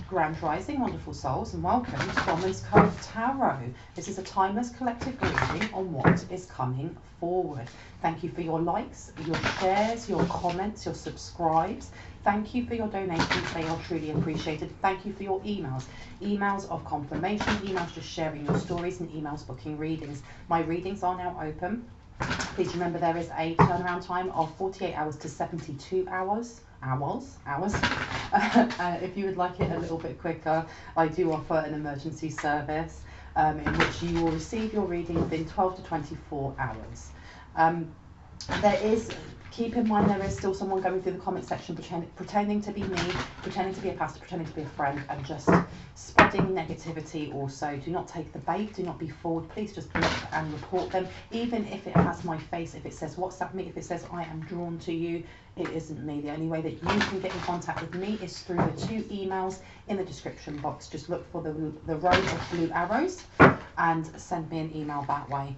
Grand Rising, wonderful souls, and welcome to Bronwen's Code Tarot. This is a timeless collective reading on what is coming forward. Thank you for your likes, your shares, your comments, your subscribes. Thank you for your donations, they are truly appreciated. Thank you for your emails. Emails of confirmation, emails just sharing your stories, and emails booking readings. My readings are now open. Please remember there is a turnaround time of 48 hours to 72 hours. If you would like it a little bit quicker, I do offer an emergency service in which you will receive your reading within 12 to 24 hours. Keep in mind there is still someone going through the comment section pretending to be me, pretending to be a pastor, pretending to be a friend, and just spreading negativity also. Do not take the bait, do not be forward, please just block and report them. Even if it has my face, if it says WhatsApp me, if it says I am drawn to you, it isn't me. The only way that you can get in contact with me is through the 2 emails in the description box. Just look for the row of blue arrows and send me an email that way.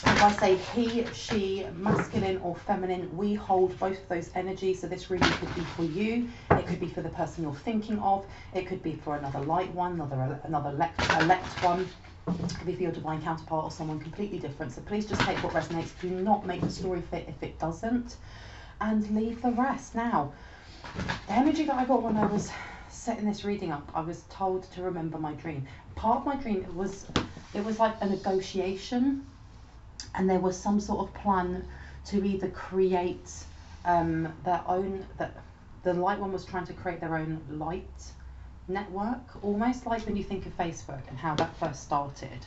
If I say he, she, masculine or feminine, we hold both of those energies. So this reading could be for you, it could be for the person you're thinking of, it could be for another light one, another elect one. It could be for your divine counterpart or someone completely different. So please just take what resonates. Do not make the story fit if it doesn't, and leave the rest. Now, the energy that I got when I was setting this reading up, I was told to remember my dream. Part of my dream, it was like a negotiation. And there was some sort of plan to either create their own, the light one was trying to create their own light network, almost like when you think of Facebook and how that first started.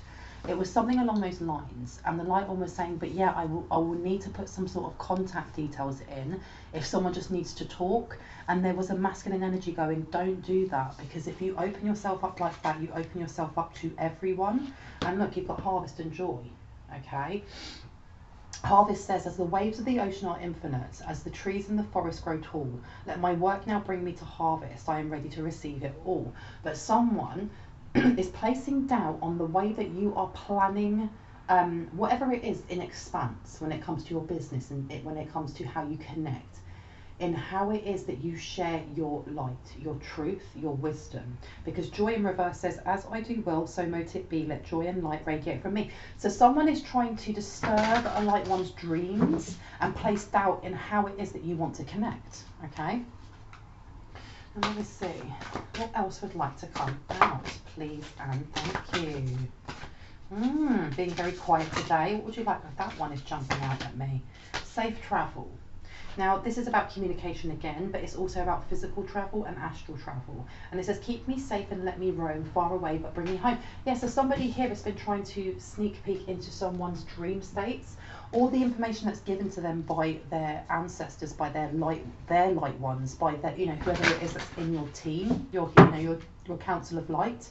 It was something along those lines, and the light one was saying, but yeah, I will need to put some sort of contact details in if someone just needs to talk. And there was a masculine energy going, don't do that, because if you open yourself up like that, you open yourself up to everyone. And look, you've got harvest and joy. Okay, Harvest says, as the waves of the ocean are infinite, as the trees in the forest grow tall, let my work now bring me to harvest. I am ready to receive it all. But someone is placing doubt on the way that you are planning whatever it is in expanse when it comes to your business, and when it comes to how you connect, in how it is that you share your light, your truth, your wisdom. Because joy in reverse says, as I do will, so mote it be, let joy and light radiate from me. So someone is trying to disturb a light one's dreams and place doubt in how it is that you want to connect, okay? And let me see, what else would like to come out, please and thank you. Being very quiet today. What would you like? That one is jumping out at me. Safe travel. Now, this is about communication again, but it's also about physical travel and astral travel. And it says, keep me safe and let me roam far away, but bring me home. Yeah, so somebody here has been trying to sneak peek into someone's dream states. All the information that's given to them by their ancestors, by their light ones, by their, whoever it is that's in your team, your council of light.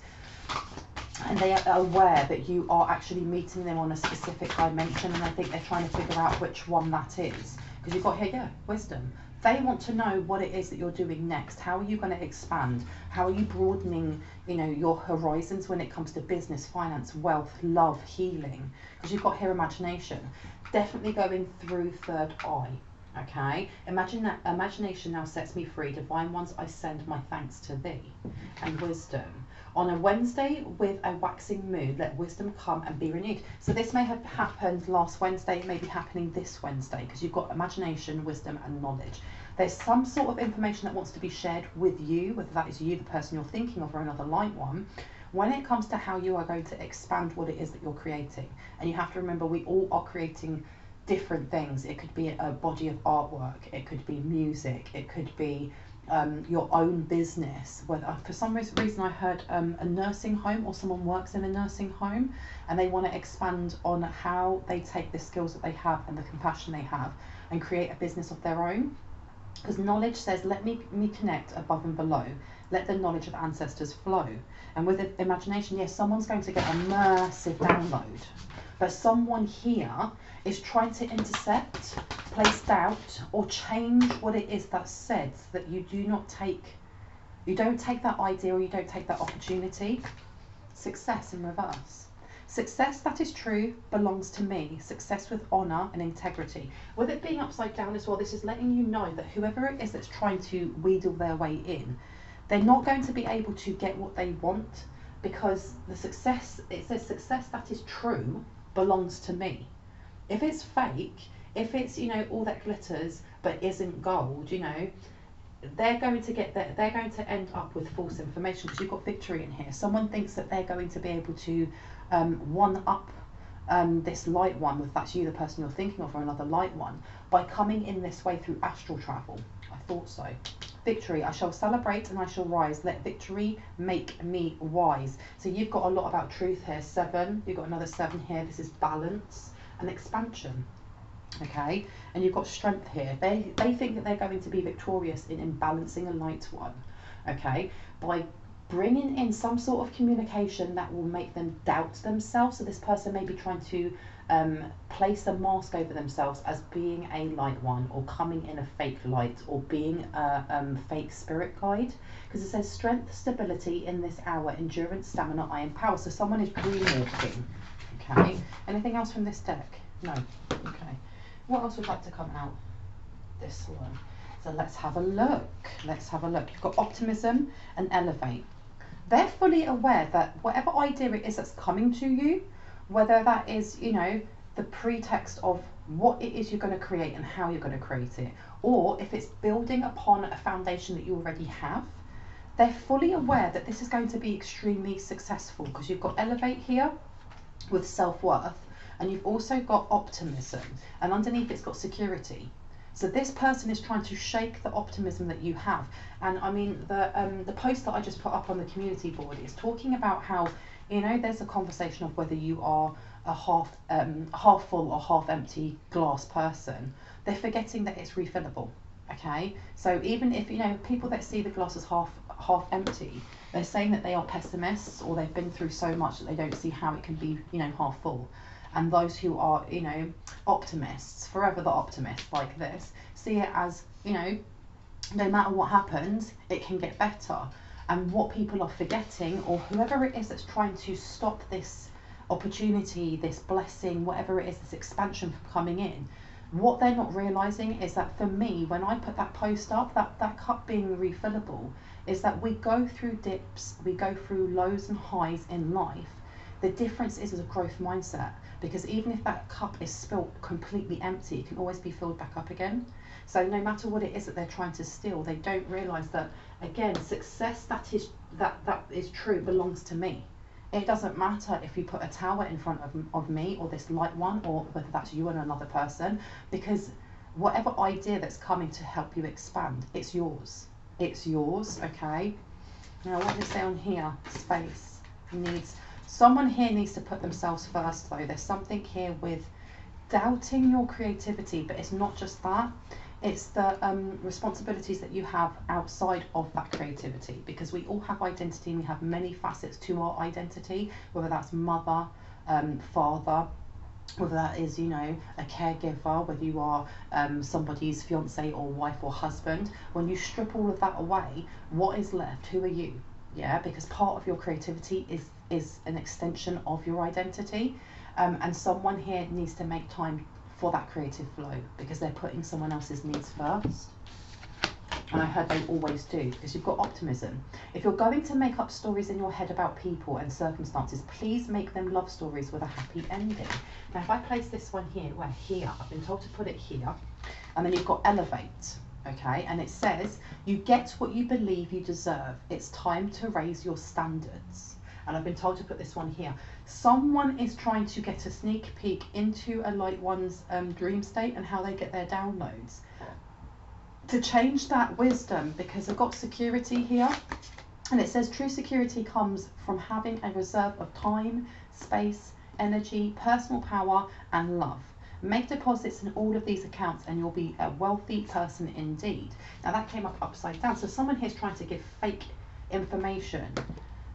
And they are aware that you are actually meeting them on a specific dimension, and I think they're trying to figure out which one that is. Because you've got here, yeah, wisdom. They want to know what it is that you're doing next. How are you going to expand? How are you broadening, your horizons when it comes to business, finance, wealth, love, healing? Because you've got here imagination. Definitely going through third eye. Okay, imagination now sets me free. Divine ones, I send my thanks to thee. And wisdom. On a Wednesday with a waxing moon, let wisdom come and be renewed. So this may have happened last Wednesday, it may be happening this Wednesday, because you've got imagination, wisdom and knowledge. There's some sort of information that wants to be shared with you, whether that is you, the person you're thinking of, or another light one, when it comes to how you are going to expand what it is that you're creating. And you have to remember, we all are creating different things. It could be a body of artwork, it could be music, it could be your own business. Whether for some reason I heard a nursing home, or someone works in a nursing home and they want to expand on how they take the skills that they have and the compassion they have and create a business of their own. Because knowledge says, let me connect above and below, let the knowledge of ancestors flow. And with imagination, yes, someone's going to get a massive download, but someone here is trying to intercept, place doubt, or change what it is that's said, so that you don't take that idea, or you don't take that opportunity. Success in reverse. Success that is true belongs to me. Success with honour and integrity. With it being upside down as well, this is letting you know that whoever it is that's trying to wheedle their way in, They're not going to be able to get what they want, because the success, it says success that is true belongs to me. If it's fake, if it's, you know, all that glitters but isn't gold, you know, they're going to get that, they're going to end up with false information, because you've got victory in here. Someone thinks that they're going to be able to one up this light one, if that's you, the person you're thinking of, or another light one, by coming in this way through astral travel. I thought so. Victory, I shall celebrate and I shall rise. Let victory make me wise. So you've got a lot about truth here. 7, you've got another 7 here. This is balance and expansion. Okay, and you've got strength here. They think that they're going to be victorious in balancing a light one. Okay, by bringing in some sort of communication that will make them doubt themselves. So this person may be trying to place a mask over themselves as being a light one, or coming in a fake light, or being a fake spirit guide, because it says strength, stability in this hour, endurance, stamina, iron power. So someone is dream walking. Okay, anything else from this deck? No. Okay, what else would like to come out? This one. So let's have a look. Let's have a look. You've got optimism and elevate. They're fully aware that whatever idea it is that's coming to you, whether that is, you know, the pretext of what it is you're going to create and how you're going to create it, or if it's building upon a foundation that you already have, they're fully aware that this is going to be extremely successful, because you've got elevate here with self-worth, and you've also got optimism, and underneath it's got security. So this person is trying to shake the optimism that you have. And I mean, the post that I just put up on the community board is talking about how, you know, there's a conversation of whether you are a half full or half empty glass person. They're forgetting that it's refillable. Okay, so even if, you know, people that see the glass as half empty, they're saying that they are pessimists, or they've been through so much that they don't see how it can be, you know, half full. And those who are, you know, optimists, forever the optimists like this, see it as, you know, no matter what happens, it can get better. And what people are forgetting, or whoever it is that's trying to stop this opportunity, this blessing, whatever it is, this expansion from coming in, what they're not realizing is that, for me, when I put that post up, that cup being refillable, is that we go through dips, we go through lows and highs in life. The difference is a growth mindset, because even if that cup is spilt completely empty, it can always be filled back up again. So no matter what it is that they're trying to steal, they don't realize that, again, success that is true belongs to me. It doesn't matter if you put a tower in front of me, or this light one, or whether that's you and another person, because whatever idea that's coming to help you expand, it's yours. It's yours. Okay, now what does it say on here? Space needs, someone here needs to put themselves first, though. There's something here with doubting your creativity, but it's not just that. It's the responsibilities that you have outside of that creativity, because we all have identity, and we have many facets to our identity, whether that's mother, father, whether that is, you know, a caregiver, whether you are somebody's fiance or wife or husband. When you strip all of that away, what is left? Who are you? Yeah, because part of your creativity is an extension of your identity, and someone here needs to make time for that creative flow, because they're putting someone else's needs first. And I heard they always do, because you've got optimism. If you're going to make up stories in your head about people and circumstances, please make them love stories with a happy ending. Now, if I place this one here, where here, I've been told to put it here, and then you've got elevate, okay? And it says, you get what you believe you deserve. It's time to raise your standards. And I've been told to put this one here. Someone is trying to get a sneak peek into a light one's dream state and how they get their downloads. To change that wisdom, because they've got security here, and it says true security comes from having a reserve of time, space, energy, personal power, and love. Make deposits in all of these accounts and you'll be a wealthy person indeed. Now that came up upside down. So someone here is trying to give fake information,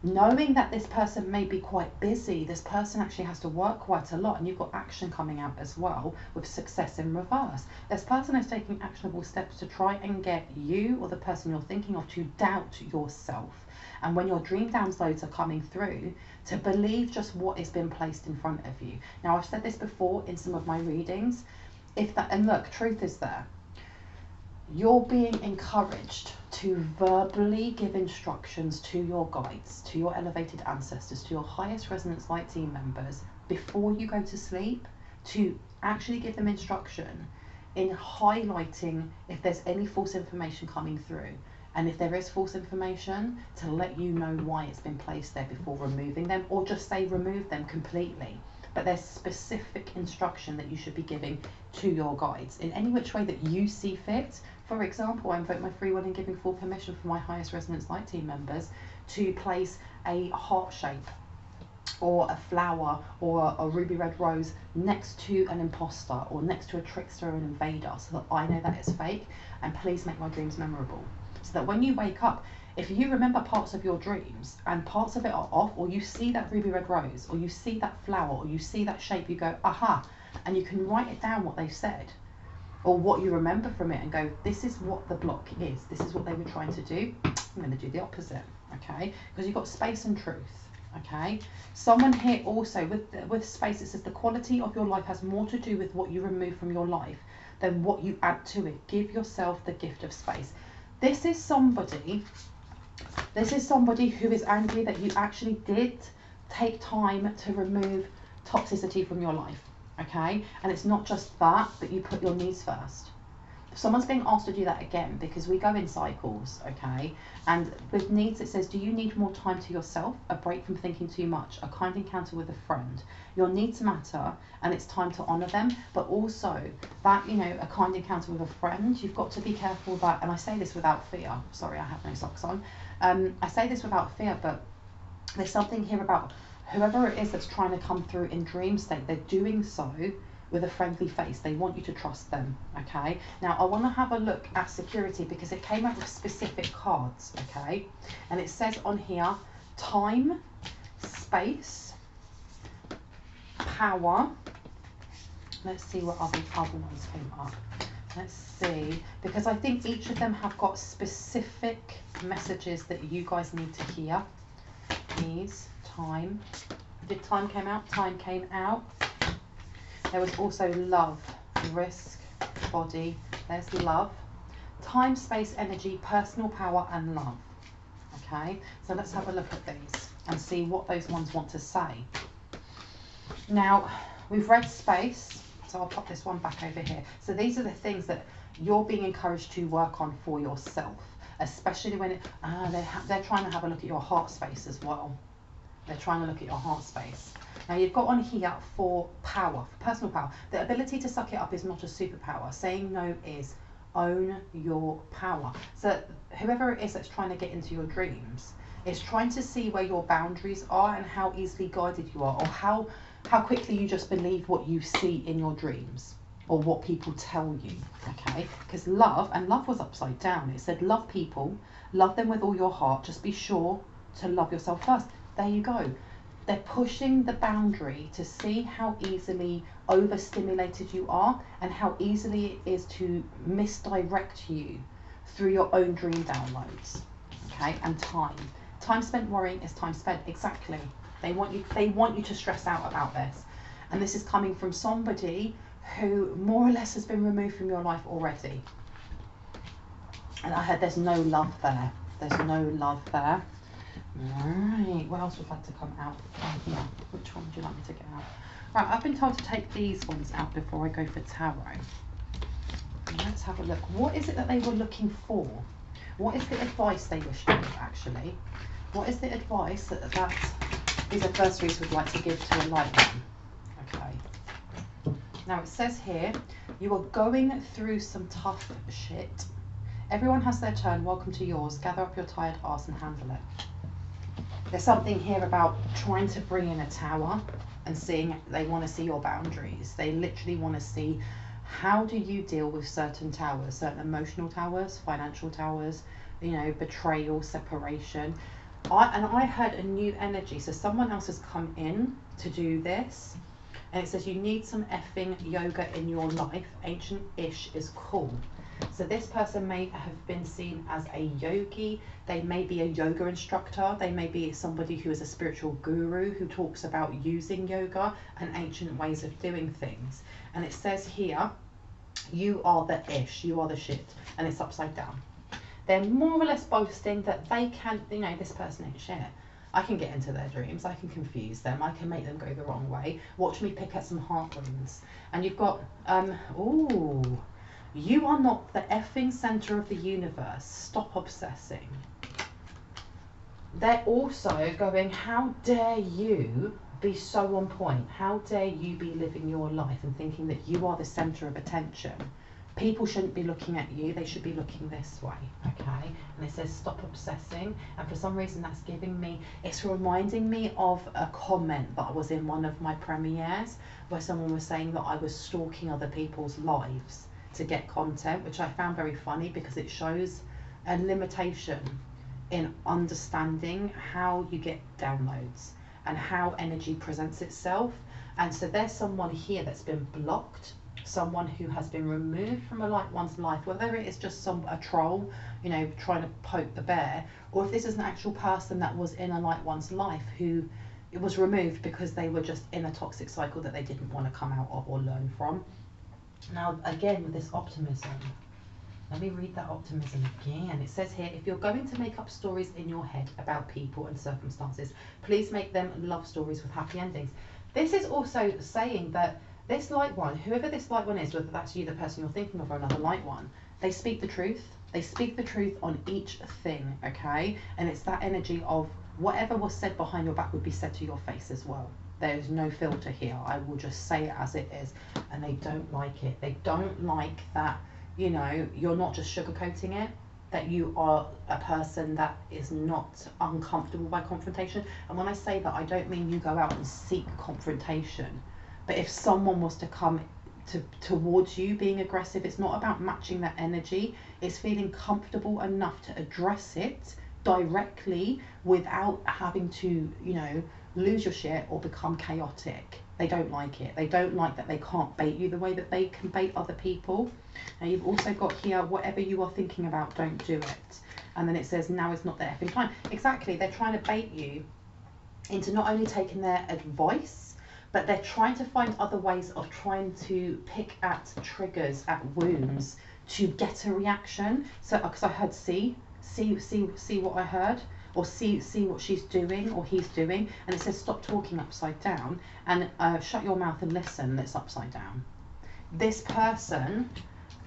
knowing that this person may be quite busy. This person actually has to work quite a lot, and you've got action coming out as well with success in reverse. This person is taking actionable steps to try and get you, or the person you're thinking of, to doubt yourself. And when your dream downloads are coming through, to believe just what has been placed in front of you. Now, I've said this before in some of my readings, if that, and look, truth is there. You're being encouraged to verbally give instructions to your guides, to your elevated ancestors, to your highest resonance light team members before you go to sleep, to actually give them instruction in highlighting if there's any false information coming through. And if there is false information, to let you know why it's been placed there before removing them, or just say remove them completely. But there's specific instruction that you should be giving to your guides in any which way that you see fit. For example, I invoke my free will in giving full permission for my highest resonance light team members to place a heart shape or a flower or a ruby red rose next to an imposter or next to a trickster or an invader, so that I know that it's fake. And please make my dreams memorable, so that when you wake up, if you remember parts of your dreams and parts of it are off, or you see that ruby red rose, or you see that flower, or you see that shape, you go, aha, and you can write it down what they said or what you remember from it and go, this is what the block is, this is what they were trying to do. I'm going to do the opposite, okay? Because you've got space and truth, okay? Someone here also, with space, it says the quality of your life has more to do with what you remove from your life than what you add to it. Give yourself the gift of space. This is somebody who is angry that you actually did take time to remove toxicity from your life, okay? And it's not just that, but you put your needs first. Someone's being asked to do that again, because we go in cycles, okay? And with needs, it says, do you need more time to yourself, a break from thinking too much, a kind encounter with a friend? Your needs matter, and it's time to honour them. But also that, you know, a kind encounter with a friend, you've got to be careful that, and I say this without fear, sorry, I have no socks on. I say this without fear, but there's something here about whoever it is that's trying to come through in dream state, they're doing so with a friendly face. They want you to trust them, okay? Now, I want to have a look at security, because it came up with specific cards, okay? And it says on here, time, space, power. Let's see what other ones came up. Let's see, because I think each of them have got specific messages that you guys need to hear. Ease, time. Did time came out? Time came out. There was also love, risk, body. There's love. Time, space, energy, personal power, and love. Okay, so let's have a look at these and see what those ones want to say. Now, we've read space, so I'll pop this one back over here. So these are the things that you're being encouraged to work on for yourself, especially when they're trying to have a look at your heart space as well. They're trying to look at your heart space. Now, you've got on here for power, for personal power. The ability to suck it up is not a superpower. Saying no is own your power. So whoever it is that's trying to get into your dreams is trying to see where your boundaries are and how easily guided you are, or how quickly you just believe what you see in your dreams or what people tell you, okay? Because love was upside down. It said love people, love them with all your heart, just be sure to love yourself first. There you go. They're pushing the boundary to see how easily overstimulated you are and how easily it is to misdirect you through your own dream downloads, okay? And time spent worrying is time spent. Exactly. They want you to stress out about this, and this is coming from somebody who more or less has been removed from your life already. And I heard there's no love there. There's no love there. Right, what else would like to come out from here? Which one would you like me to get out? Right, I've been told to take these ones out before I go for tarot. Let's have a look. What is it that they were looking for? What is the advice they wish to give, actually? What is the advice that these adversaries would like to give to a light one? Okay. Now, it says here, you are going through some tough shit. Everyone has their turn. Welcome to yours. Gather up your tired ass and handle it. There's something here about trying to bring in a tower and seeing, they want to see your boundaries. They literally want to see, how do you deal with certain towers, certain emotional towers, financial towers, you know, betrayal, separation. I heard a new energy. So someone else has come in to do this. And it says you need some effing yoga in your life. Ancient Ish is cool. So this person may have been seen as a yogi. They may be a yoga instructor. They may be somebody who is a spiritual guru who talks about using yoga and ancient ways of doing things. And it says here, You are the ish, you are the shit, and it's upside down. They're more or less boasting that they can, you know, this person ain't shit. I can get into their dreams, I can confuse them, I can make them go the wrong way. Watch me pick at some heart rings. And you've got, ooh, you are not the effing centre of the universe. Stop obsessing. They're also going, how dare you be so on point? How dare you be living your life and thinking that you are the centre of attention? People shouldn't be looking at you, they should be looking this way, okay? And it says stop obsessing, and for some reason that's giving me, it's reminding me of a comment that was in one of my premieres where someone was saying that I was stalking other people's lives to get content, which I found very funny because it shows a limitation in understanding how you get downloads and how energy presents itself. And so there's someone here that's been blocked, someone who has been removed from a liked one's life, whether it is just a troll, you know, trying to poke the bear, or if this is an actual person that was in a liked one's life who it was removed because they were just in a toxic cycle that they didn't want to come out of or learn from. Now, again, with this optimism, let me read that optimism again. It says here, if you're going to make up stories in your head about people and circumstances, please make them love stories with happy endings. This is also saying that this light one, whoever this light one is, whether that's you, the person you're thinking of, or another light one, they speak the truth. They speak the truth on each thing, okay? And it's that energy of whatever was said behind your back would be said to your face as well. There's no filter here. I will just say it as it is. And they don't like it. They don't like that, you know, you're not just sugarcoating it, that you are a person that is not uncomfortable by confrontation. And when I say that, I don't mean you go out and seek confrontation. But if someone was to come towards you being aggressive, it's not about matching that energy. It's feeling comfortable enough to address it directly without having to, you know, lose your shit or become chaotic. They don't like it. They don't like that they can't bait you the way that they can bait other people. And you've also got here, whatever you are thinking about, don't do it. And then it says, now is not the effing time. Exactly. They're trying to bait you into not only taking their advice, but they're trying to find other ways of trying to pick at triggers, at wounds, to get a reaction. So, because I heard see what I heard, or see what she's doing or he's doing, and it says stop talking upside down and shut your mouth and listen. That's upside down. This person,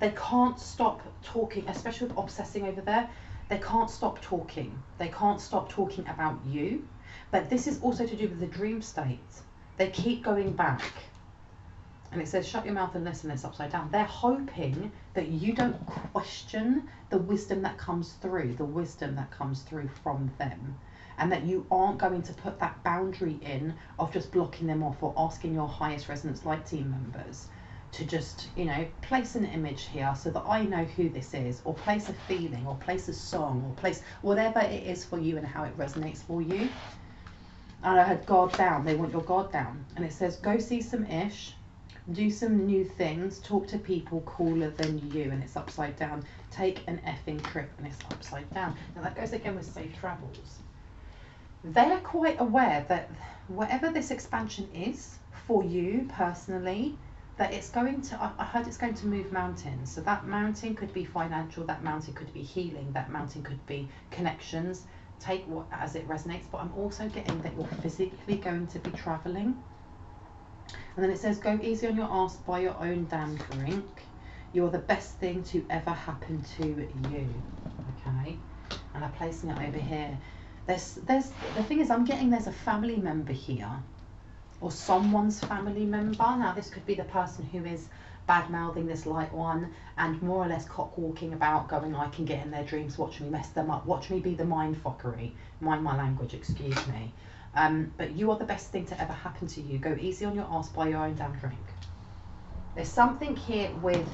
they can't stop talking, especially with obsessing over there. They can't stop talking. They can't stop talking about you. But this is also to do with the dream state. They keep going back. And it says, shut your mouth and listen, it's upside down. They're hoping that you don't question the wisdom that comes through, the wisdom that comes through from them. And that you aren't going to put that boundary in of just blocking them off or asking your highest resonance light team members to just, you know, place an image here so that I know who this is, or place a feeling, or place a song, or place whatever it is for you and how it resonates for you. And I had guard down. They want your guard down. And it says, go see some ish, do some new things, talk to people cooler than you, and it's upside down. Take an effing trip, and it's upside down. Now that goes again with safe travels. They're quite aware that whatever this expansion is for you personally, that it's going to, I heard it's going to move mountains. So that mountain could be financial, that mountain could be healing, that mountain could be connections. Take what as it resonates, but I'm also getting that you're physically going to be traveling. And then it says, go easy on your arse, buy your own damn drink. You're the best thing to ever happen to you. Okay, and I'm placing it over here. There's the thing is, I'm getting there's a family member here, or someone's family member. Now this could be the person who is bad mouthing this light one and more or less cock walking about, going, I can get in their dreams, watch me mess them up, watch me be the mind fuckery, mind my language, excuse me. But you are the best thing to ever happen to you. Go easy on your ass, buy your own damn drink. There's something here with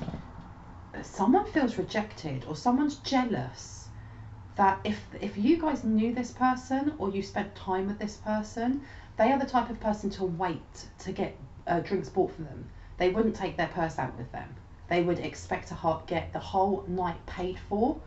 someone feels rejected, or someone's jealous that if you guys knew this person or you spent time with this person, they are the type of person to wait to get drinks bought for them. They wouldn't take their purse out with them. They would expect to get the whole night paid for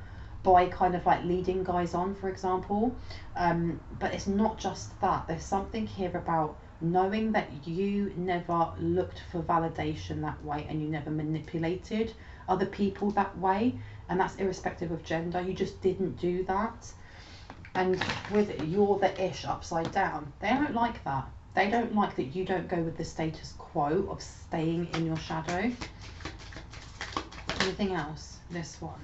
by kind of like leading guys on, for example. But it's not just that. There's something here about knowing that you never looked for validation that way and you never manipulated other people that way, and that's irrespective of gender. You just didn't do that. And with you're the ish upside down, they don't like that. They don't like that you don't go with the status quo of staying in your shadow. Anything else? This one.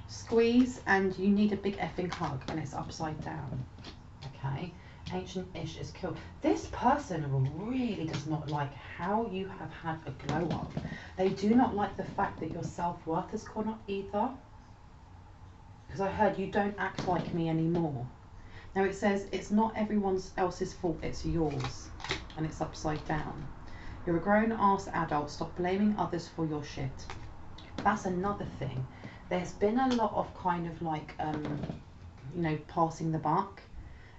Squeeze, and you need a big effing hug, and it's upside down. Okay. Ancient ish is killed. This person really does not like how you have had a glow up. They do not like the fact that your self-worth has gone up either. Because I heard you don't act like me anymore. Now it says it's not everyone else's fault, it's yours. And it's upside down. You're a grown-ass adult. Stop blaming others for your shit. That's another thing. There's been a lot of kind of like, you know, passing the buck.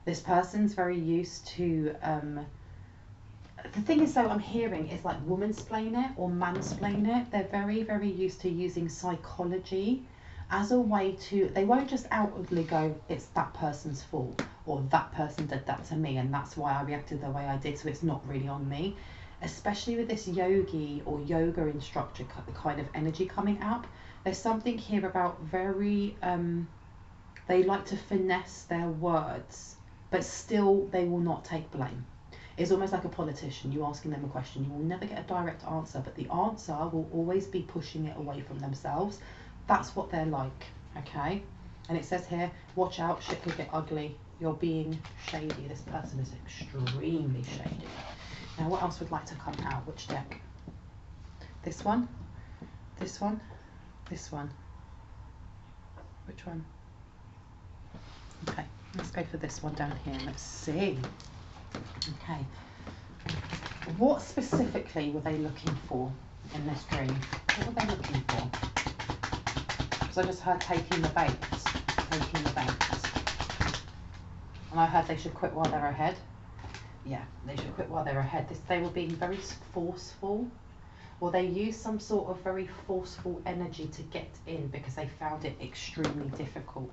This person's very used to, the thing is though I'm hearing is like womansplain it or mansplain it. They're very, very used to using psychology as a way to, they won't just outwardly go, it's that person's fault, or that person did that to me and that's why I reacted the way I did, so it's not really on me. Especially with this yogi or yoga instructor kind of energy coming up, there's something here about very, they like to finesse their words, but still they will not take blame. It's almost like a politician. You asking them a question, you will never get a direct answer, but the answer will always be pushing it away from themselves. That's what they're like, okay? And it says here, watch out, shit could get ugly. You're being shady. This person is extremely shady. Now, what else would like to come out? Which deck? This one? This one? This one? Which one? Okay, let's go for this one down here. Let's see. Okay. What specifically were they looking for in this dream? What were they looking for? Because I just heard taking the bait. Taking the bait. And I heard they should quit while they're ahead. Yeah, they should quit while they're ahead. They were being very forceful, or they used some sort of very forceful energy to get in because they found it extremely difficult.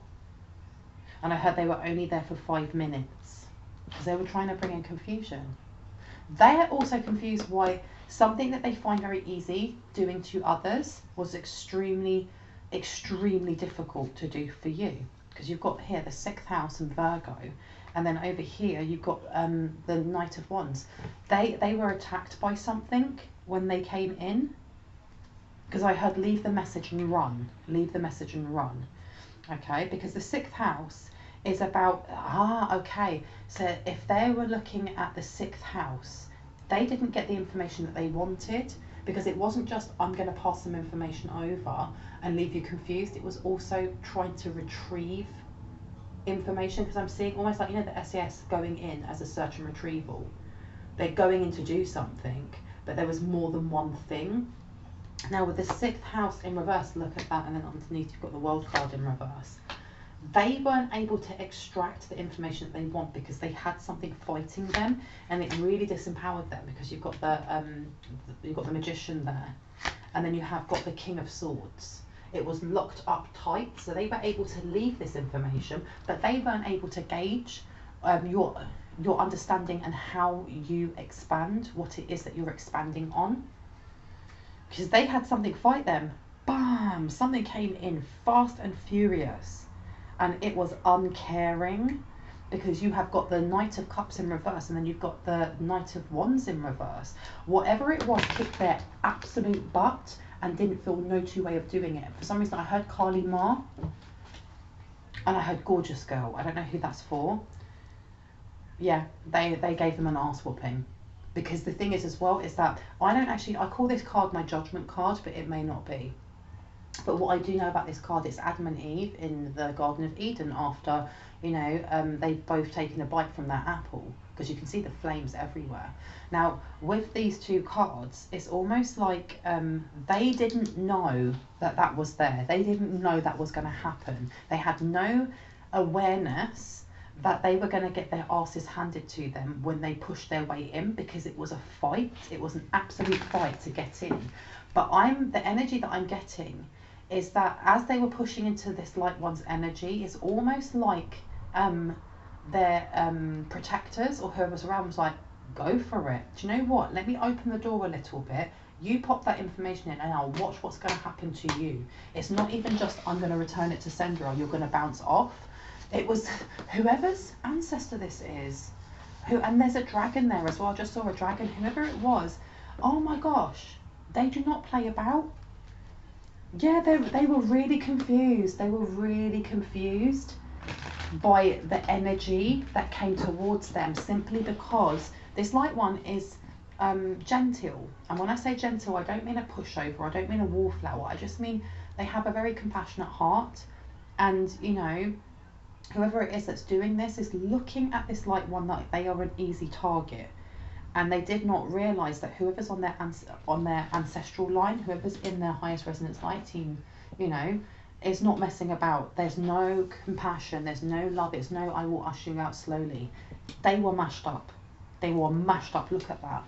And I heard they were only there for 5 minutes because they were trying to bring in confusion. They're also confused why something that they find very easy doing to others was extremely, extremely difficult to do for you. Because you've got here the 6th house and Virgo, and then over here you've got the Knight of Wands. They were attacked by something when they came in, because I heard leave the message and run, leave the message and run. Okay, because the 6th house is about, okay, so if they were looking at the 6th house, they didn't get the information that they wanted, because it wasn't just I'm going to pass some information over and leave you confused. It was also trying to retrieve information, because I'm seeing almost like, you know, the SES going in as a search and retrieval. They're going in to do something, but there was more than one thing. Now with the 6th house in reverse, look at that, and then underneath you've got the World card in reverse. They weren't able to extract the information that they want because they had something fighting them, and it really disempowered them, because you've got the Magician there, and then you have got the King of Swords. It was locked up tight, so they were able to leave this information, but they weren't able to gauge your understanding and how you expand, what it is that you're expanding on. Because they had something fight them. Bam! Something came in fast and furious. And it was uncaring, because you have got the Knight of Cups in reverse, and then you've got the Knight of Wands in reverse. Whatever it was kicked their absolute butt and didn't feel no two way of doing it. For some reason I heard Kali Ma and I heard Gorgeous Girl. I don't know who that's for. Yeah, they gave them an arse whooping. Because the thing is as well is that I call this card my judgment card, but it may not be. But what I do know about this card, it's Adam and Eve in the Garden of Eden after, you know, they've both taken a bite from that apple, because you can see the flames everywhere. Now, with these two cards, it's almost like they didn't know that that was there. They didn't know that was going to happen. They had no awareness that they were going to get their asses handed to them when they pushed their way in, because it was a fight. It was an absolute fight to get in. But the energy that I'm getting is that as they were pushing into this light one's energy, it's almost like their protectors or whoever's around was like, go for it. Do you know what? Let me open the door a little bit. You pop that information in and I'll watch what's going to happen to you. It's not even just I'm going to return it to sender or you're going to bounce off. It was whoever's ancestor this is. And there's a dragon there as well. I just saw a dragon. Whoever it was, oh my gosh, they do not play about. Yeah, they were really confused. They were really confused by the energy that came towards them, simply because this light one is gentle. And when I say gentle, I don't mean a pushover, I don't mean a wallflower, I just mean they have a very compassionate heart. And you know, whoever it is that's doing this is looking at this light one like they are an easy target, and they did not realize that whoever's on their ancestral line, whoever's in their highest resonance light team, you know, is not messing about. There's no compassion, there's no love, it's no I will usher you out slowly. They were mashed up. They were mashed up. Look at that.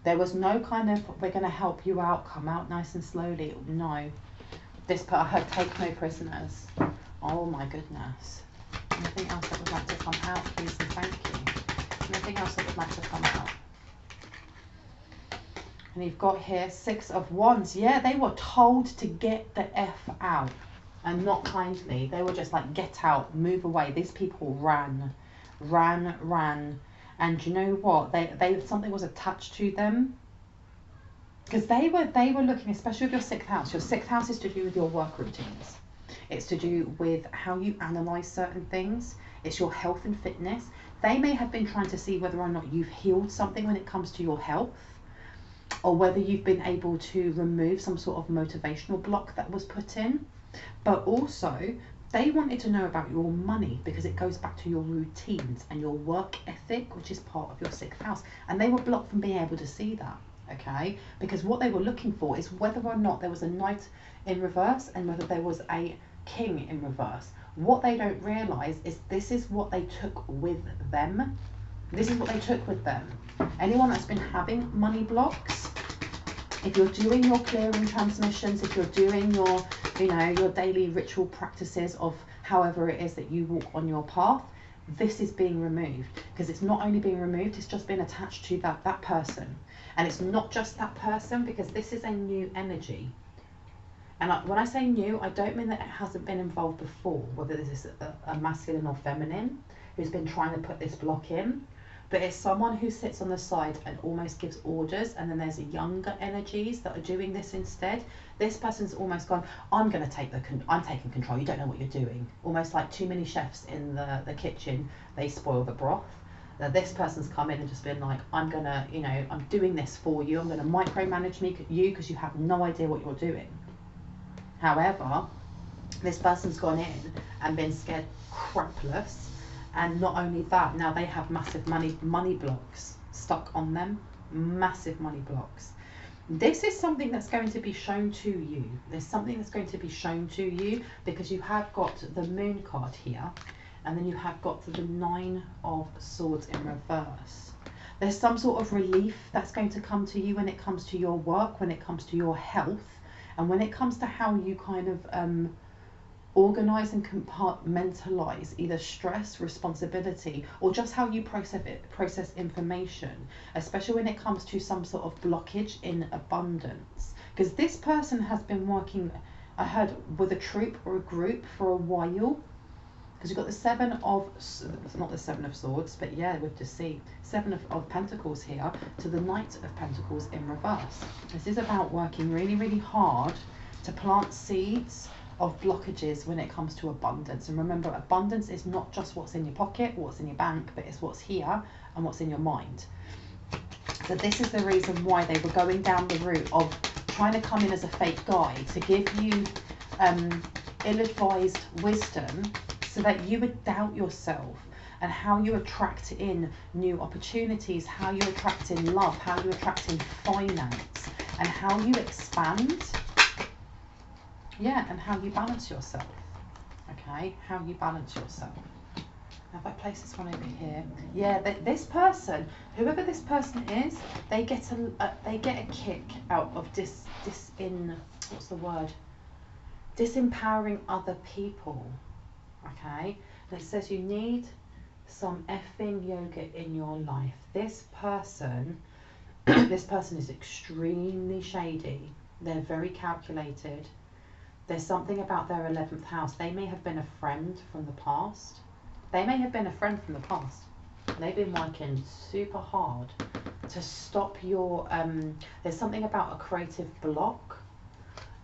There was no kind of we're going to help you out, come out nice and slowly. No. This part, I heard take no prisoners. Oh my goodness. Anything else that would like to come out, please and thank you. Anything else that would like to come out? And you've got here 6 of Wands. Yeah, they were told to get the F out, and not kindly. They were just like, get out, move away. These people ran. And you know what? They something was attached to them. Because they were looking, especially with your 6th house. Your 6th house is to do with your work routines. It's to do with how you analyze certain things. It's your health and fitness. They may have been trying to see whether or not you've healed something when it comes to your health, or whether you've been able to remove some sort of motivational block that was put in. But also, they wanted to know about your money, because it goes back to your routines and your work ethic, which is part of your 6th house. And they were blocked from being able to see that, okay? Because what they were looking for is whether or not there was a knight in reverse and whether there was a king in reverse. What they don't realise is this is what they took with them. This is what they took with them. Anyone that's been having money blocks, if you're doing your clearing transmissions, if you're doing your, you know, your daily ritual practices of however it is that you walk on your path, this is being removed. Because it's not only being removed, it's just been attached to that person. And it's not just that person, because this is a new energy. And when I say new, I don't mean that it hasn't been involved before, whether this is a masculine or feminine who's been trying to put this block in. But it's someone who sits on the side and almost gives orders, and then there's younger energies that are doing this instead. This person's almost gone, I'm taking control, you don't know what you're doing. Almost like too many chefs in the kitchen, they spoil the broth. Now this person's come in and just been like, I'm gonna, you know, I'm doing this for you, I'm gonna micromanage you because you have no idea what you're doing. However, this person's gone in and been scared crapless, and not only that, now they have massive money blocks stuck on them, massive money blocks. This is something that's going to be shown to you. There's something that's going to be shown to you, because you have got the Moon card here, and then you have got the 9 of Swords in reverse. There's some sort of relief that's going to come to you when it comes to your work, when it comes to your health, and when it comes to how you kind of organize and compartmentalize either stress, responsibility, or just how you process information, especially when it comes to some sort of blockage in abundance. Because this person has been working, I heard, with a troop or a group for a while. Because you've got the 7 of, not the 7 of Swords, but yeah, with the 7 of Pentacles here to the Knight of Pentacles in reverse. This is about working really, really hard to plant seeds of blockages when it comes to abundance. And remember, abundance is not just what's in your pocket, what's in your bank, but it's what's here and what's in your mind. So this is the reason why they were going down the route of trying to come in as a fake guide to give you ill-advised wisdom, so that you would doubt yourself and how you attract in new opportunities, how you attract in love, how you attract in finance, and how you expand. Yeah, and how you balance yourself. Okay, how you balance yourself. Now if I place this one over here, yeah, this person, whoever this person is, they get a kick out of disempowering other people. Okay, and it says you need some effing yoga in your life. This person, this person is extremely shady. They're very calculated. There's something about their 11th house. They may have been a friend from the past. They may have been a friend from the past. They've been working super hard to stop your, there's something about a creative block.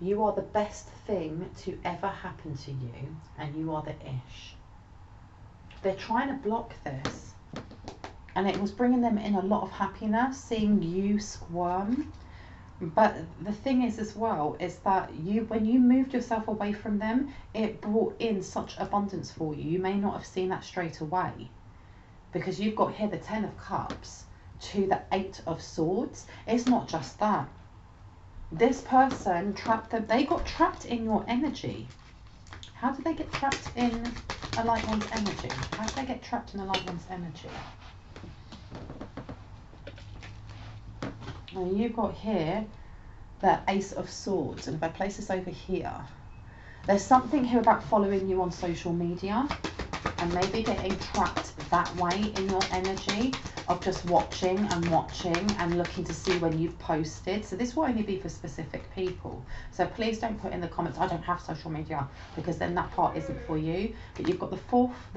You are the best thing to ever happen to you, and you are the ish. They're trying to block this, and it was bringing them in a lot of happiness, seeing you squirm. But the thing is as well, is that when you moved yourself away from them, it brought in such abundance for you. You may not have seen that straight away, because you've got here the 10 of Cups to the 8 of Swords. It's not just that. This person trapped them. They got trapped in your energy. How did they get trapped in a light one's energy? How did they get trapped in a light one's energy? And you've got here the Ace of Swords, and if I place this over here, there's something here about following you on social media and maybe getting trapped that way in your energy of just watching and looking to see when you've posted. So this will only be for specific people. So please don't put in the comments, I don't have social media, because then that part isn't for you. But you've got the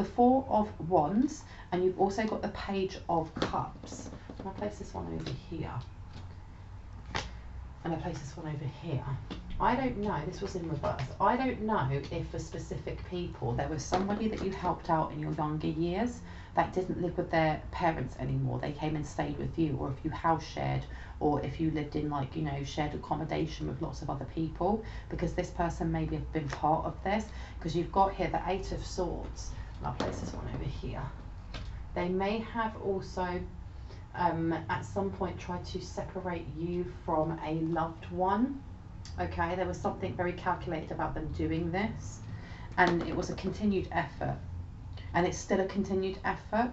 Four of Wands, and you've also got the Page of Cups. I'm gonna place this one over here. And I place this one over here. I don't know, this was in reverse. I don't know if for specific people there was somebody that you helped out in your younger years that didn't live with their parents anymore. They came and stayed with you, or if you house shared, or if you lived in, like, you know, shared accommodation with lots of other people, because this person maybe have been part of this, because you've got here the 8 of Swords. And I'll place this one over here. They may have also at some point tried to separate you from a loved one. Okay, there was something very calculated about them doing this, and it was a continued effort, and it's still a continued effort,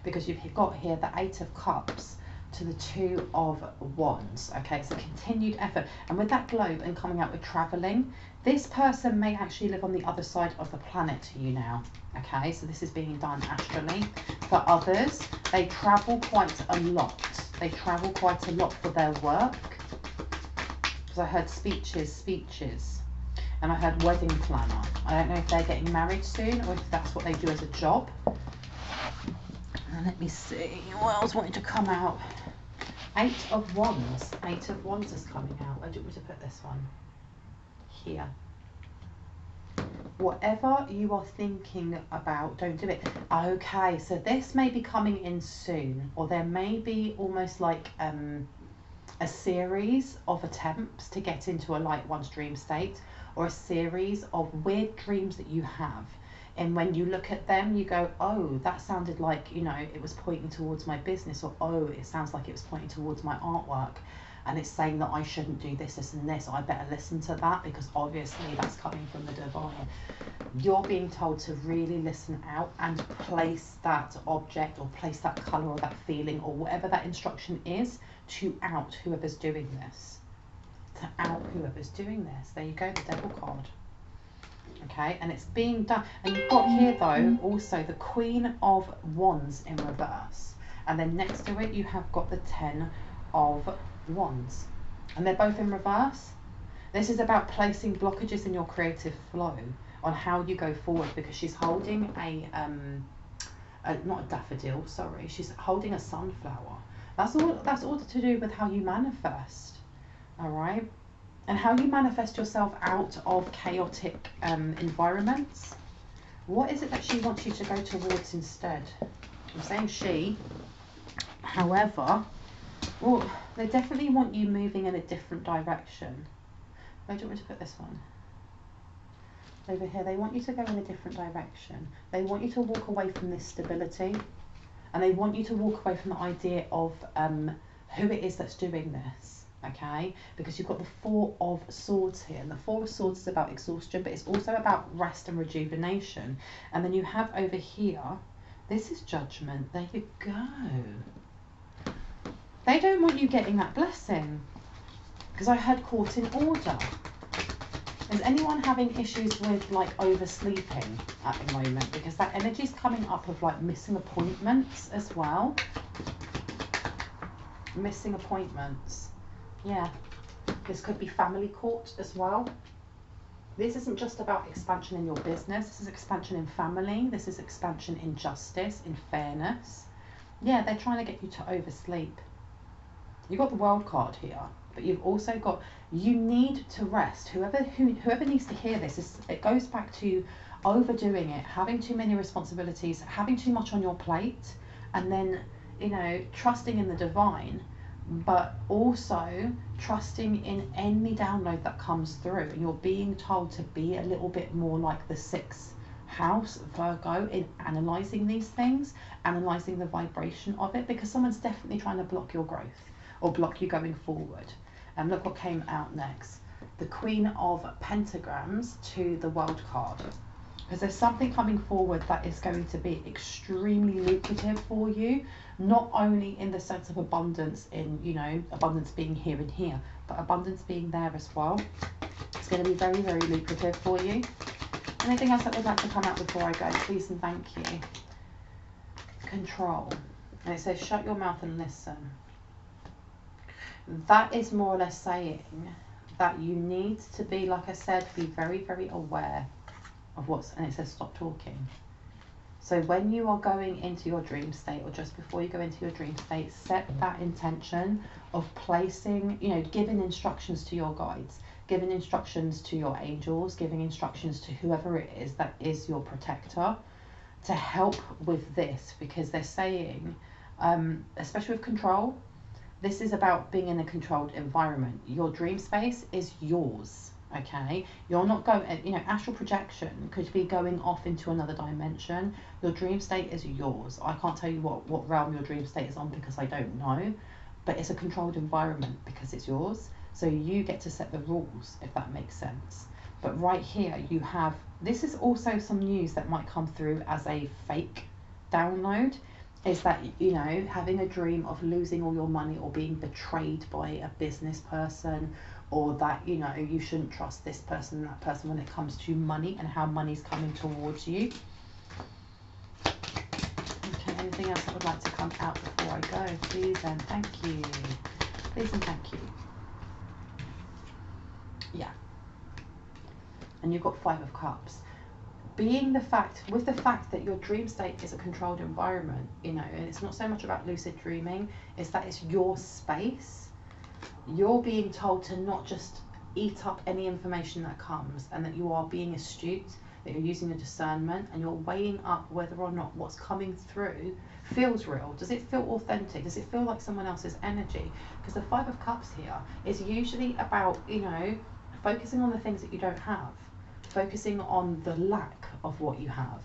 because you've got here the 8 of Cups to the 2 of Wands. Okay, it's a continued effort, and with that globe and coming out with traveling, this person may actually live on the other side of the planet to you now. Okay, so this is being done astrally. For others, they travel quite a lot. They travel quite a lot for their work. Because I heard speeches, and I heard wedding planner. I don't know if they're getting married soon, or if that's what they do as a job. And let me see, what else wanted to come out? 8 of Wands. 8 of Wands is coming out. Where do you want me to put this one? Here. Whatever you are thinking about, don't do it. Okay, so this may be coming in soon, or there may be almost like a series of attempts to get into a light one's dream state, or a series of weird dreams that you have. And when you look at them, you go, oh, that sounded like, you know, it was pointing towards my business, or oh, it sounds like it was pointing towards my artwork. And it's saying that I shouldn't do this, this, and this. I better listen to that, because obviously that's coming from the divine. You're being told to really listen out and place that object, or place that colour, or that feeling, or whatever that instruction is, to out whoever's doing this. To out whoever's doing this. There you go, the Devil card. Okay, and it's being done. And you've got here, though, also the Queen of Wands in reverse. And then next to it, you have got the 10 of Wands, and they're both in reverse. This is about placing blockages in your creative flow on how you go forward, because she's holding a not a daffodil, sorry, she's holding a sunflower. That's all to do with how you manifest, all right, and how you manifest yourself out of chaotic environments. What is it that she wants you to go towards instead? I'm saying she, however, well, they definitely want you moving in a different direction. Where do you want me to put this one? Over here, they want you to go in a different direction. They want you to walk away from this stability, and they want you to walk away from the idea of who it is that's doing this, okay? Because you've got the 4 of Swords here, and the 4 of Swords is about exhaustion, but it's also about rest and rejuvenation. And then you have over here, this is Judgment. There you go. They don't want you getting that blessing, because I heard Court in Order. Is anyone having issues with like oversleeping at the moment? Because that energy is coming up of like missing appointments as well. Missing appointments. Yeah. This could be family court as well. This isn't just about expansion in your business. This is expansion in family. This is expansion in justice, in fairness. Yeah, they're trying to get you to oversleep. You've got the World card here, but you've also got, you need to rest. Whoever needs to hear this, it goes back to overdoing it, having too many responsibilities, having too much on your plate, and then, you know, trusting in the divine, but also trusting in any download that comes through. And you're being told to be a little bit more like the 6th house, Virgo, in analysing these things, analysing the vibration of it, because someone's definitely trying to block your growth or block you going forward. And look what came out next. The Queen of Pentagrams to the World card. Because there's something coming forward that is going to be extremely lucrative for you, not only in the sense of abundance, in, you know, abundance being here and here, but abundance being there as well. It's going to be very, very lucrative for you. Anything else that would like to come out before I go, please and thank you. Control. And it says, shut your mouth and listen. That is more or less saying that you need to be, like I said, be very, very aware of what's, and it says stop talking. So when you are going into your dream state, or just before you go into your dream state, set that intention of placing, you know, giving instructions to your guides, giving instructions to your angels, giving instructions to whoever it is that is your protector to help with this, because they're saying, especially with control, this is about being in a controlled environment. Your dream space is yours, okay? You're not going, you know, astral projection could be going off into another dimension. Your dream state is yours. I can't tell you what realm your dream state is on because I don't know, but it's a controlled environment because it's yours. So you get to set the rules, if that makes sense. But right here you have, this is also some news that might come through as a fake download, is that, you know, having a dream of losing all your money or being betrayed by a business person, or that, you know, you shouldn't trust this person, that person when it comes to money and how money's coming towards you. Okay, anything else that would like to come out before I go? Please and thank you. Please and thank you. Yeah. And you've got 5 of Cups. Being the fact, with the fact that your dream state is a controlled environment, you know, and it's not so much about lucid dreaming, it's that it's your space. You're being told to not just eat up any information that comes, and that you are being astute, that you're using your discernment, and you're weighing up whether or not what's coming through feels real. Does it feel authentic? Does it feel like someone else's energy? Because the 5 of Cups here is usually about, you know, focusing on the things that you don't have, focusing on the lack of what you have.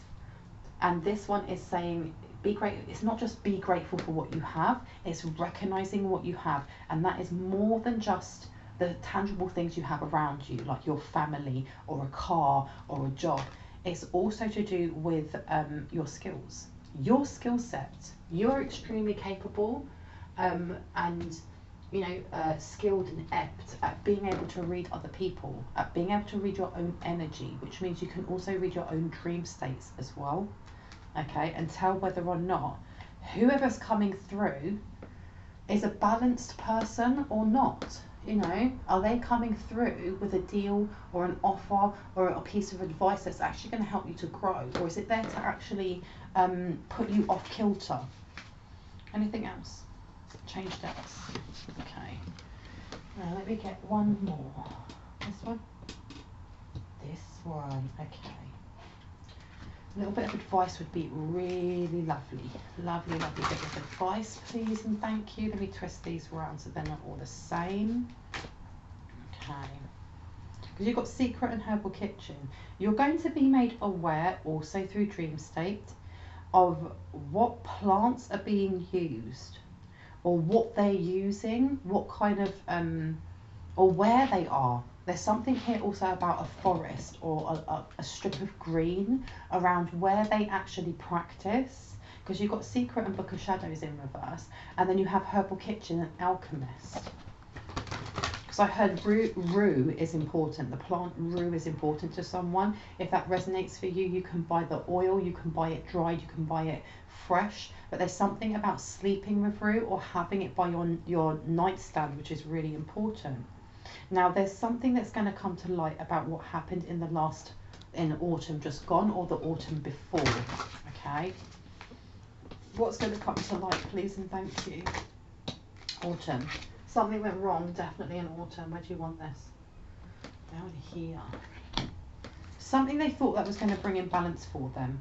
And this one is saying, be great. It's not just be grateful for what you have, it's recognizing what you have. And that is more than just the tangible things you have around you, like your family or a car or a job. It's also to do with your skills, your skill set. You're extremely capable and, you know, skilled and apt at being able to read other people, at being able to read your own energy, which means you can also read your own dream states as well, okay, and tell whether or not whoever's coming through is a balanced person or not. You know, are they coming through with a deal or an offer or a piece of advice that's actually going to help you to grow, or is it there to actually put you off kilter? Anything else? Change decks. Okay. Now let me get one more. This one? This one. Okay. A little bit of advice would be really lovely. Lovely, lovely bit of advice, please and thank you. Let me twist these around so they're not all the same. Okay. Because you've got Secret and Herbal Kitchen. You're going to be made aware also through dream state of what plants are being used, or what they're using, what kind of, or where they are. There's something here also about a forest or a strip of green around where they actually practice, because you've got Secret and Book of Shadows in reverse, and then you have Herbal Kitchen and Alchemist. Because I heard rue is important. The plant rue is important to someone. If that resonates for you, you can buy the oil, you can buy it dried, you can buy it fresh. But there's something about sleeping with rue or having it by your nightstand, which is really important. Now, there's something that's going to come to light about what happened in autumn just gone, or the autumn before, okay? What's going to come to light, please and thank you? Autumn. Something went wrong, definitely in autumn. Where do you want this? Down here. Something they thought that was going to bring in balance for them.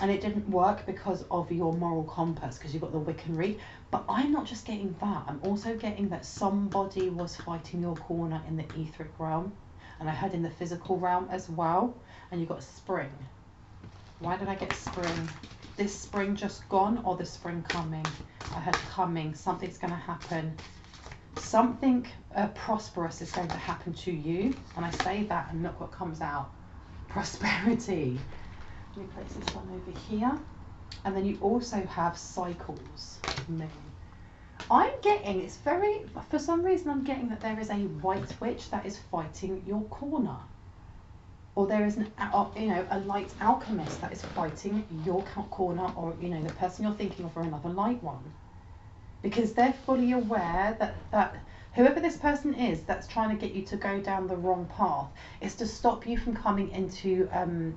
And it didn't work because of your moral compass, because you've got the Wiccan read. But I'm not just getting that. I'm also getting that somebody was fighting your corner in the etheric realm. And I heard in the physical realm as well. And you've got spring. Why did I get spring? This spring just gone or the spring coming? I heard coming. Something's going to happen. Something prosperous is going to happen to you. And I say that and look what comes out. Prosperity. Let me place this one over here. And then you also have cycles. Moon. I'm getting, it's very, for some reason I'm getting that there is a white witch that is fighting your corner. Or there is a light alchemist that is fighting your corner, or the person you're thinking of, or another light one, because they're fully aware that whoever this person is that's trying to get you to go down the wrong path is to stop you from coming into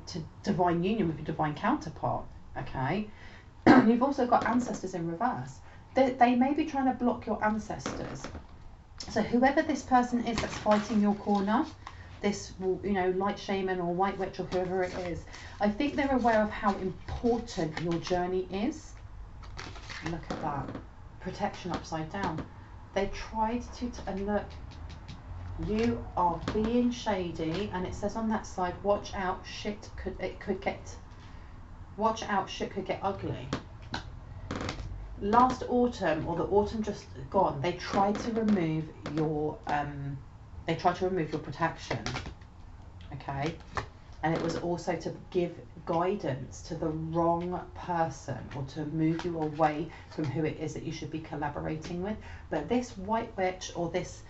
to divine union with your divine counterpart. Okay, you've also got ancestors in reverse. They may be trying to block your ancestors. So whoever this person is that's fighting your corner, this light shaman or white witch or whoever it is, I think they're aware of how important your journey is. Look at that. Protection upside down. They tried to and look, you are being shady, and it says on that side, watch out, shit could get ugly. Last autumn, or the autumn just gone, they tried to remove your protection, okay? And it was also to give guidance to the wrong person, or to move you away from who it is that you should be collaborating with. But this white witch, or this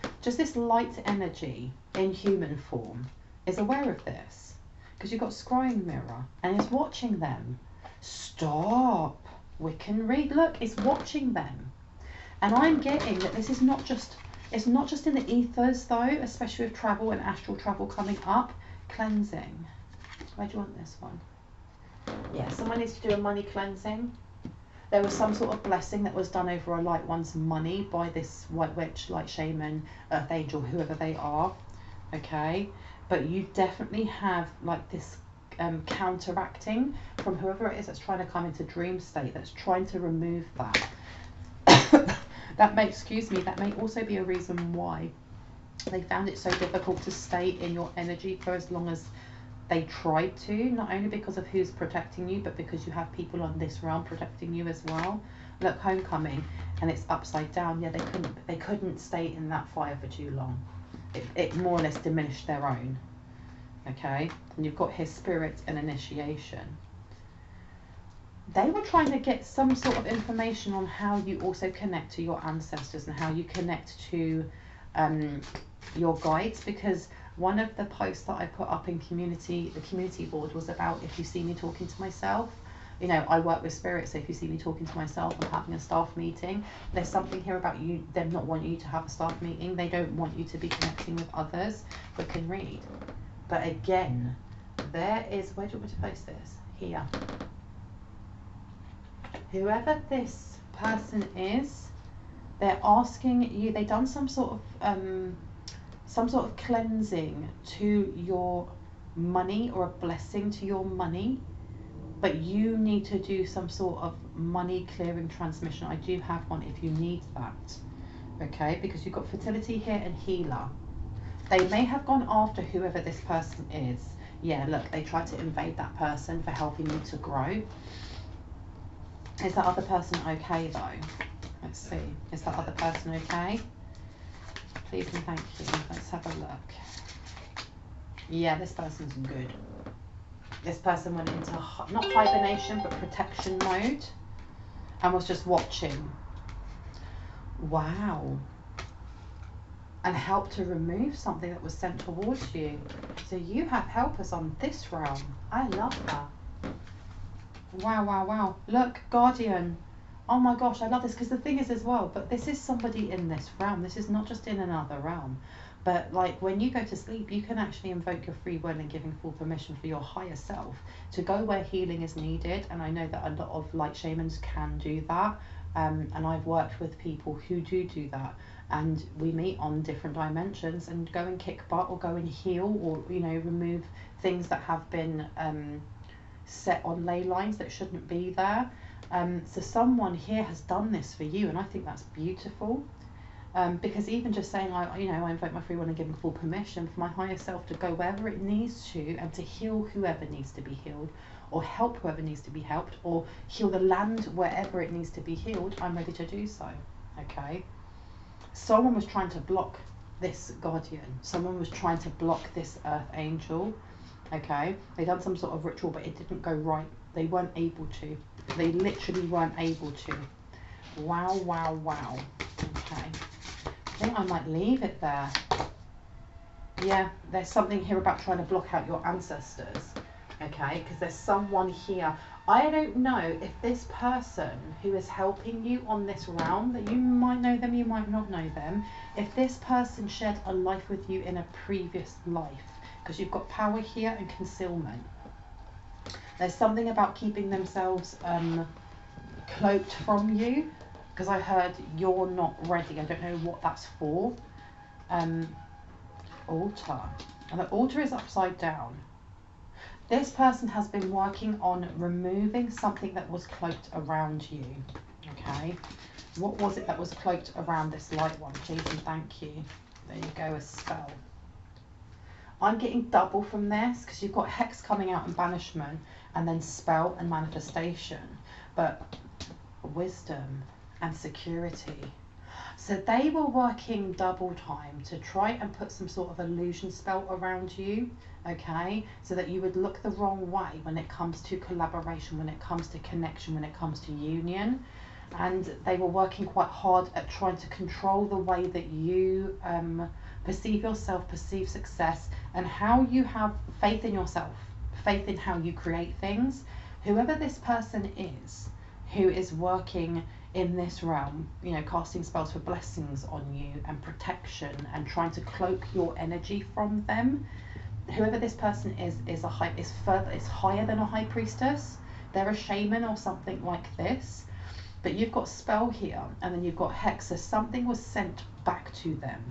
light energy in human form, is aware of this, because you've got scrying mirror and is watching them. Stop. Wiccan read, look, it's watching them. And I'm getting that this is not just, it's not just in the ethers though, especially with travel and astral travel coming up. Cleansing. Where do you want this one? Yeah, someone needs to do a money cleansing. There was some sort of blessing that was done over a light one's money by this white witch, light shaman, earth angel, whoever they are. Okay, but you definitely have like this counteracting from whoever it is that's trying to come into dream state, that's trying to remove that. That may also be a reason why they found it so difficult to stay in your energy for as long as they tried to, not only because of who's protecting you, but because you have people on this realm protecting you as well. Look, homecoming, and it's upside down. Yeah, they couldn't stay in that fire for too long. It more or less diminished their own. Okay, and you've got his spirit and initiation. They were trying to get some sort of information on how you also connect to your ancestors and how you connect to your guides, because one of the posts that I put up in the community board was about, if you see me talking to myself, I work with spirit, so if you see me talking to myself, I'm having a staff meeting, there's something here about them not wanting you to have a staff meeting. They don't want you to be connecting with others, but can read. But again, there is, where do you want me to place this? Here. Whoever this person is, they're asking you, they've done some sort of cleansing to your money, or a blessing to your money, but you need to do some sort of money clearing transmission. I do have one if you need that, okay, because you've got fertility here and healer. They may have gone after whoever this person is. Yeah, look, they tried to invade that person for helping you to grow. Is that other person okay though? Let's see. Is that other person okay? Please and thank you. Let's have a look. Yeah, this person's good. This person went into not hibernation but protection mode and was just watching. Wow. and help to remove something that was sent towards you. So you have helpers on this realm. I love that. Wow, wow, wow. Look, Guardian. Oh my gosh, I love this, because the thing is as well, but this is somebody in this realm. This is not just in another realm. But like when you go to sleep, you can actually invoke your free will and giving full permission for your higher self to go where healing is needed. And I know that a lot of light shamans can do that. And I've worked with people who do that. And we meet on different dimensions and go and kick butt or go and heal, or, you know, remove things that have been set on ley lines that shouldn't be there. So someone here has done this for you, and I think that's beautiful. Because even just saying, I invoke my free will and giving full permission for my higher self to go wherever it needs to, and to heal whoever needs to be healed, or help whoever needs to be helped, or heal the land wherever it needs to be healed, I'm ready to do so. Okay. Someone was trying to block this guardian. Someone was trying to block this earth angel. Okay. They done some sort of ritual, but it didn't go right. They weren't able to. They literally weren't able to. Wow, wow, wow. Okay. I think I might leave it there. Yeah, there's something here about trying to block out your ancestors. Okay, because there's someone here. I don't know if this person who is helping you on this realm, that you might know them, you might not know them, if this person shared a life with you in a previous life, because you've got power here and concealment. There's something about keeping themselves cloaked from you, because I heard you're not ready. I don't know what that's for. Altar. And the altar is upside down. This person has been working on removing something that was cloaked around you. Okay. What was it that was cloaked around this light one? Please and thank you. There you go, a spell. I'm getting double from this, because you've got hex coming out and banishment, and then spell and manifestation. But wisdom and security. So they were working double time to try and put some sort of illusion spell around you, okay? So that you would look the wrong way when it comes to collaboration, when it comes to connection, when it comes to union. And they were working quite hard at trying to control the way that you perceive yourself, perceive success, and how you have faith in yourself, faith in how you create things. Whoever this person is, who is working in this realm, you know, casting spells for blessings on you and protection and trying to cloak your energy from them. Whoever this person is higher than a high priestess. They're a shaman or something like this. But you've got spell here, and then you've got hex. So something was sent back to them.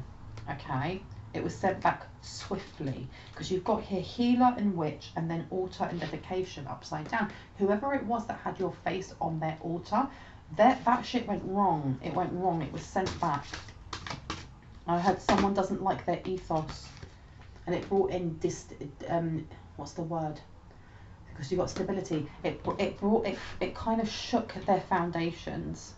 Okay, it was sent back swiftly, because you've got here healer and witch, and then altar and dedication upside down. Whoever it was that had your face on their altar, that shit went wrong. It went wrong. It was sent back. I heard someone doesn't like their ethos, and it brought in what's the word? Because you got stability. It kind of shook their foundations.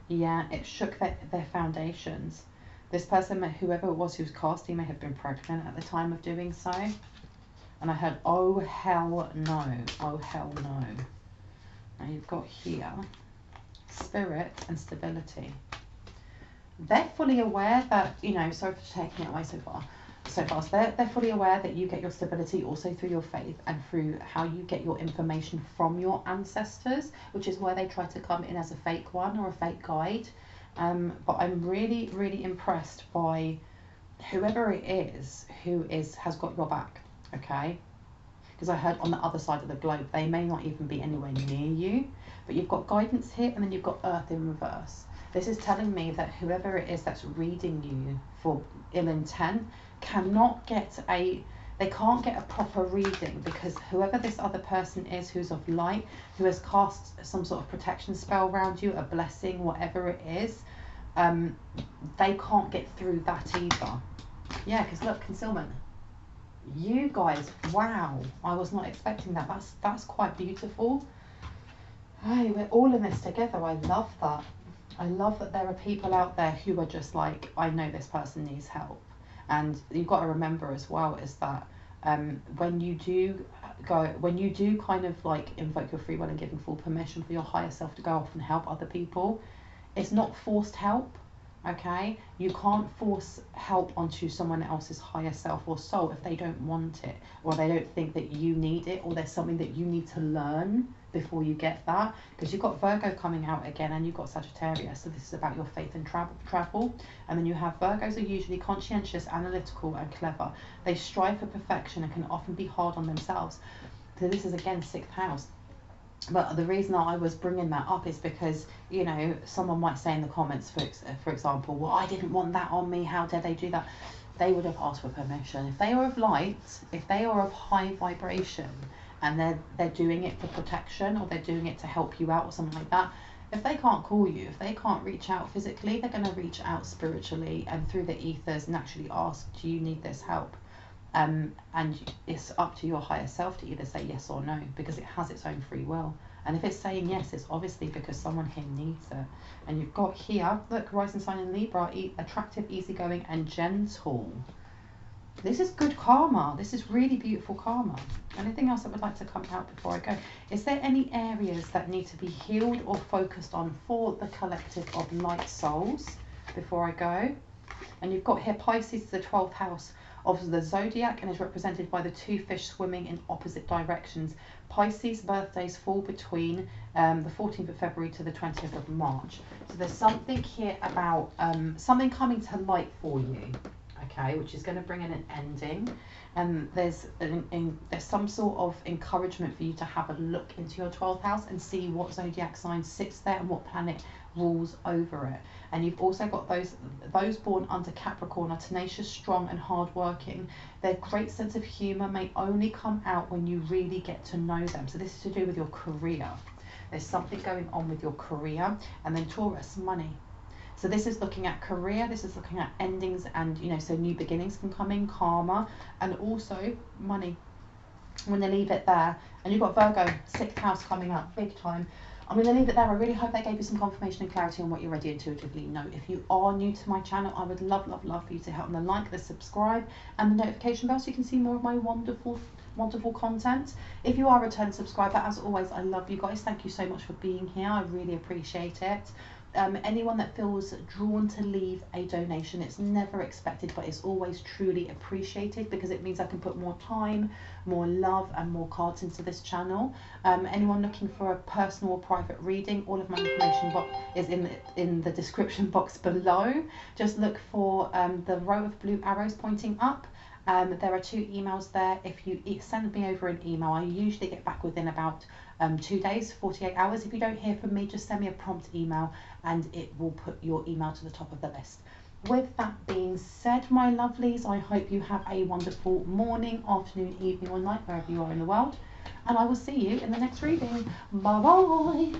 Yeah, it shook their foundations. This person, whoever it was who was casting, may have been pregnant at the time of doing so. And I heard, oh hell no, oh hell no. Now you've got here spirit and stability. They're fully aware that, you know, sorry for taking it away so fast. They're fully aware that you get your stability also through your faith and through how you get your information from your ancestors, which is where they try to come in as a fake one or a fake guide. But I'm really, really impressed by whoever it is who has got your back, okay? Because I heard on the other side of the globe, they may not even be anywhere near you, but you've got guidance here, and then you've got earth in reverse. This is telling me that whoever it is that's reading you for ill intent can't get a proper reading, because whoever this other person is who's of light, who has cast some sort of protection spell around you, a blessing, whatever it is, they can't get through that either. Yeah, because look, concealment. You guys, wow, I was not expecting that. That's quite beautiful. Hey, we're all in this together. I love that. I love that there are people out there who are just like, I know this person needs help. And you've got to remember as well is that when you do kind of like invoke your free will and giving full permission for your higher self to go off and help other people, it's not forced help. Okay, you can't force help onto someone else's higher self or soul if they don't want it, or they don't think that you need it, or there's something that you need to learn before you get that. Because you've got Virgo coming out again, and you've got Sagittarius, so this is about your faith and travel. And then you have Virgos are usually conscientious, analytical, and clever. They strive for perfection and can often be hard on themselves. So this is again 6th house. But the reason I was bringing that up is because, you know, someone might say in the comments, for example, well, I didn't want that on me, how dare they do that? They would have asked for permission. If they are of light, if they are of high vibration, and they're doing it for protection, or they're doing it to help you out or something like that, if they can't call you, if they can't reach out physically, they're going to reach out spiritually and through the ethers and actually ask, do you need this help? And it's up to your higher self to either say yes or no, because it has its own free will. And if it's saying yes, it's obviously because someone here needs it. And you've got here, look, rising sign in Libra, attractive, easygoing, and gentle. This is good karma. This is really beautiful karma. Anything else that would like to come out before I go? Is there any areas that need to be healed or focused on for the collective of light souls before I go? And you've got here Pisces, the 12th house of the zodiac, and is represented by the 2 fish swimming in opposite directions. Pisces birthdays fall between the 14th of February to the 20th of March. So there's something here about something coming to light for you, okay, which is going to bring in an ending. And there's some sort of encouragement for you to have a look into your 12th house and see what zodiac sign sits there and what planet rules over it. And you've also got those born under Capricorn are tenacious, strong, and hardworking. Their great sense of humour may only come out when you really get to know them. So this is to do with your career. There's something going on with your career. And then Taurus, money. So this is looking at career, this is looking at endings, and, you know, so new beginnings can come in, karma, and also money. I'm going to leave it there. And you've got Virgo, 6th house coming up, big time. I'm going to leave it there. I really hope that gave you some confirmation and clarity on what you already intuitively know. If you are new to my channel, I would love, love, love for you to hit on the like, the subscribe, and the notification bell so you can see more of my wonderful, wonderful content. If you are a return subscriber, as always, I love you guys. Thank you so much for being here. I really appreciate it. Anyone that feels drawn to leave a donation, it's never expected, but it's always truly appreciated, because it means I can put more time, more love, and more cards into this channel. Anyone looking for a personal or private reading, all of my information is in the description box below. Just look for the row of blue arrows pointing up. There are 2 emails there. If you send me over an email, I usually get back within about 2 days, 48 hours. If you don't hear from me, just send me a prompt email and it will put your email to the top of the list. With that being said, my lovelies, I hope you have a wonderful morning, afternoon, evening, or night, wherever you are in the world. And I will see you in the next reading. Bye bye.